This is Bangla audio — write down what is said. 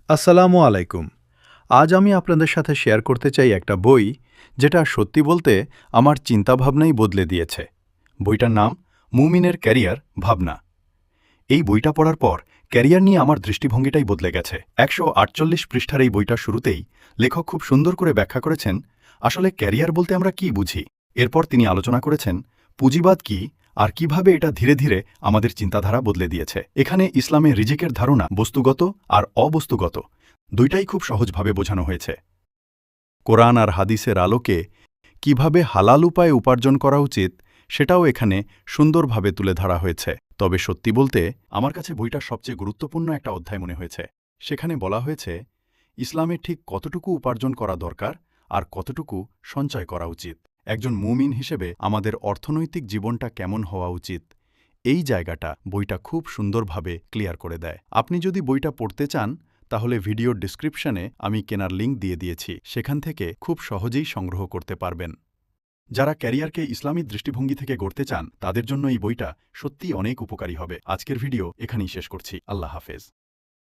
আসসালামু আলাইকুম। আজ আমি আপনাদের সাথে শেয়ার করতে চাই একটা বই, যেটা সত্যি বলতে আমার চিন্তাভাবনাই বদলে দিয়েছে। বইটার নাম মুমিনের ক্যারিয়ার ভাবনা। এই বইটা পড়ার পর ক্যারিয়ার নিয়ে আমার দৃষ্টিভঙ্গিটাই বদলে গেছে। ১৪৮ পৃষ্ঠার এই বইটার শুরুতেই লেখক খুব সুন্দর করে ব্যাখ্যা করেছেন আসলে ক্যারিয়ার বলতে আমরা কি বুঝি। এরপর তিনি আলোচনা করেছেন পুঁজিবাদ কি আর কিভাবে এটা ধীরে ধীরে আমাদের চিন্তাধারা বদলে দিয়েছে। এখানে ইসলামে রিজিকের ধারণা বস্তুগত আর অবস্তুগত দুইটাই খুব সহজভাবে বোঝানো হয়েছে। কোরআন আর হাদিসের আলোকে কিভাবে হালাল উপায়ে উপার্জন করা উচিত সেটাও এখানে সুন্দরভাবে তুলে ধরা হয়েছে। তবে সত্যি বলতে আমার কাছে বইটা সবচেয়ে গুরুত্বপূর্ণ একটা অধ্যায় মনে হয়েছে। সেখানে বলা হয়েছে ইসলামে ঠিক কতটুকু উপার্জন করা দরকার আর কতটুকু সঞ্চয় করা উচিত। একজন মুমিন হিসেবে আমাদের অর্থনৈতিক জীবনটা কেমন হওয়া উচিত, এই জায়গাটা বইটা খুব সুন্দরভাবে ক্লিয়ার করে দেয়। আপনি যদি বইটা পড়তে চান তাহলে ভিডিওর ডিসক্রিপশনে আমি কেনার লিঙ্ক দিয়ে দিয়েছি, সেখান থেকে খুব সহজেই সংগ্রহ করতে পারবেন। যারা ক্যারিয়ারকে ইসলামী দৃষ্টিভঙ্গি থেকে গড়তে চান তাদের জন্য এই বইটা সত্যিই অনেক উপকারী হবে। আজকের ভিডিও এখানেই শেষ করছি। আল্লাহ হাফেজ।